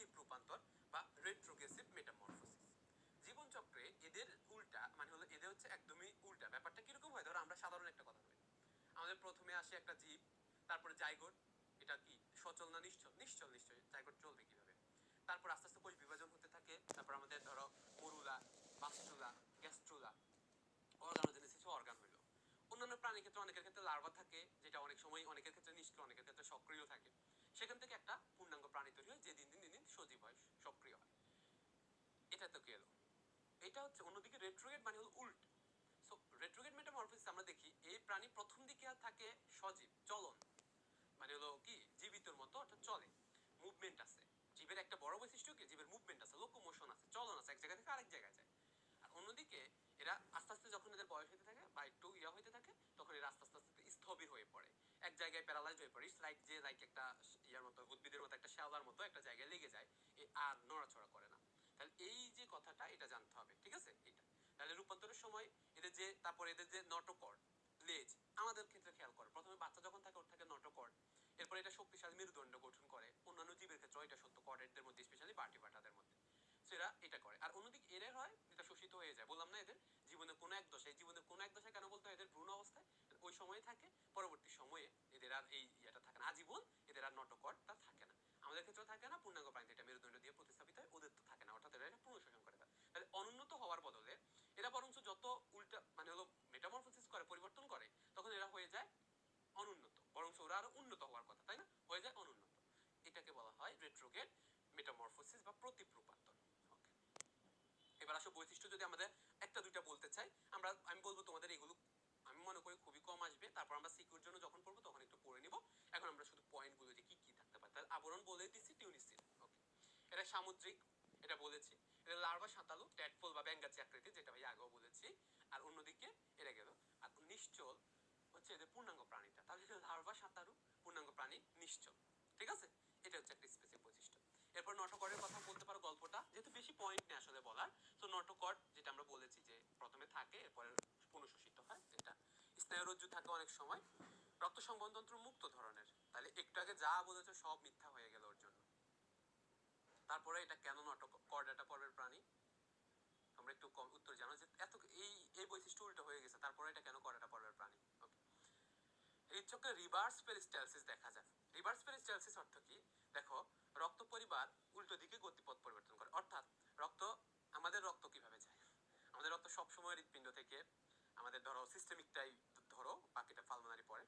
প্রতীপ রূপান্তর বা retrogressive metamorphosis. জীবনচক্রে এদের উল্টা, মানে হলো এদের হচ্ছে একদমই উল্টা। ব্যাপারটা কিরকম হয়, ধরো আমরা সাধারণ একটা কথা বলি, আমাদের প্রথমে আসে একটা জীব, তারপরে জাইগোট, এটা কি সচল না নিশ্চল? নিশ্চল, নিশ্চয়ই, জাইগোট চলবে কিভাবে? তারপর আস্তে আস্তে কোষ বিভাজন হতে থাকে, তারপর আমাদের ধরো মরুলা, বাস্টুলা, গ্যাস্ট্রুলা, অর্গানোজেনেসিস অর্গান হইলো। অন্যান্য প্রাণীর ক্ষেত্রে অনেকের ক্ষেত্রে লার্ভা থাকে, যেটা অনেক সময় অনেকের ক্ষেত্রে নিষ্ক্রিয়, অনেকের ক্ষেত্রে সক্রিয় থাকে। সেখান থেকে একটা পূর্ণাঙ্গ প্রাণী তৈরি হয়, যে দিন দিন দিন দিন সজীব হয়, সক্রিয় হয়। এটা তো গেল। এটা হচ্ছে অন্যদিকে রেট্রোগেড, মানে হলো উল্ট। সো রেট্রোগেড মেটামরফোসিস আমরা দেখি এই প্রাণী প্রথম দিকে থাকে সজীব, চলন, মানে হলো কি জীবিতর মতো, অর্থাৎ চলে, মুভমেন্ট আছে। জীবের একটা বড় বৈশিষ্ট্য কি, জীবের মুভমেন্ট আছে, লোকোমোশন আছে, চলন আছে, এক জায়গা থেকে আরেক জায়গায় যায়। আর অন্যদিকে এরা আস্তে আস্তে যখন এদের বয়স হতে থাকে বা একটু হইতে থাকে, তখন এরা আস্তে আস্তে আস্তে স্থবির হয়ে পড়ে, এক জায়গায় প্যারালাইজড হয়ে পড়ে। লাইক যে লাইক একটা ইয়ার মতো, উদ্ভিদের মতো, একটা শ্যাওলার মতো একটা জায়গায় লেগে যায়, আর নড়াচড়া করে না। তাহলে এই যে কথাটা, এটা জানতে হবে, ঠিক আছে? এটা তাহলে রূপান্তরের সময় এদের যে, তারপরে এদের যে নটোকর্ড, লেজ, আমাদের ক্ষেত্রে খেয়াল করে, প্রথমে বাচ্চা যখন থাকে ওর থাকে নটোকর্ড, এরপর এটা শক্তিশালী মেরুদণ্ড গঠন করে। অন্যান্য জীবের ক্ষেত্রে এটা সত্য, কর্ডেটদের মধ্যে, স্পেশালি বার্টিভাটাদের মধ্যে সেরা এটা করে। আর অন্যদিকে এরা হয় এটা শোষিত হয়ে যায়। বললাম না, এদের জীবনের কোনো এক দশায়, জীবনের কোনো এক দশায় কেন বলতে হয়, এদের ভ্রূণ অবস্থায় ওই সময়ে থাকে, পরবর্তী সময়ে এদের আর এই ইয়েটা থাকে না, আজীবন এদের আর নটোকর্ডটা থাকে না। আমাদের ক্ষেত্রে থাকে না, পূর্ণাঙ্গ প্রাণীতে এটা মেরুদণ্ড দিয়ে প্রতিস্থাপিত হয়, ওদের তো থাকে না, অর্থাৎ এরা পুনঃ শোষণ করে। তাহলে অনুন্নত হওয়ার বদলে এরা বরঞ্চ যত উল্টা, মানে হলো মেটামরফোসিস করে, পরিবর্তন করে, তখন এরা হয়ে যায় অনুন্নত, বরঞ্চ ওরা আরো উন্নত হওয়ার কথা, তাই না? হয়ে যায় অনুন্নত। এটাকে বলা হয় রেট্রোগেড মেটামরফোসিস বা প্রতীপ রূপান্তর। এবার আসো বৈশিষ্ট্য যদি আমাদের একটা দুইটা বলতে চাই, আমি বলবো তোমাদের এগুলো আমি মনে করি খুবই কম আসবে, তারপর আমরা সিকিউর জন্য যখন পড়বো তখন একটু পড়ে নিব। এখন আমরা শুধু পয়েন্ট গুলো যে কি কি থাকতে পারে। তাহলে আবরণ বলে দিচ্ছি, টিউনিসিড, ওকে, এটা সামুদ্রিক, এটা বলেছি। এটা লার্ভা সাঁতালু, ট্যাডপোল বা ব্যাঙ্গাচি আকৃতি, যেটা ভাই আগেও বলেছি। আর অন্যদিকে এটা গেল। আর নিশ্চল হচ্ছে এদের পূর্ণাঙ্গ প্রাণীটা। তাহলে লার্ভা সাঁতারু, পূর্ণাঙ্গ প্রাণী, নিশ্চল, ঠিক আছে? এটা হচ্ছে একটা স্পেসিফিক বৈশিষ্ট্য। এরপর নটোকর্ডের কথা বলতে পারো, গল্পটা যেহেতু বেশি পয়েন্ট নেই আসলে বলার, তো নটোকর্ড যেটা আমরা বলেছি যে প্রথমে থাকে, এরপরে পুনঃশোষিত হয়। এটা স্নায়ুরজ্জু থাকে অনেক সময়, রক্ত সংবহনতন্ত্র মুক্ত ধরনের। তাহলে একটু আগে যা বলেছো সব মিথ্যা হয়ে গেল ওর জন্য। তারপরে এটা কেন নটোকর্ডাটা পর্বের প্রাণী, তোমরা একটু কম উত্তর জানো যে এত এই বৈশিষ্ট্য উল্টো হয়ে গেছে, তারপরে এটা কেন কর্ডাটা পর্বের প্রাণী। ওকে, হৃদচক্রে রিভার্স পেরিস্টালসিস দেখা যায়। রিভার্স পেরিস্টালসিস অর্থ কি? দেখো, রক্ত পরিবার উল্টো দিকে গতিপথ পরিবর্তন করে। অর্থাৎ রক্ত, আমাদের রক্ত কিভাবে যায়? আমাদের রক্ত সবসময় হৃৎপিণ্ড থেকে, আমাদের ধরো সিস্টেমিকটাই ধরো, বাকিটা পালমোনারি পড়ে,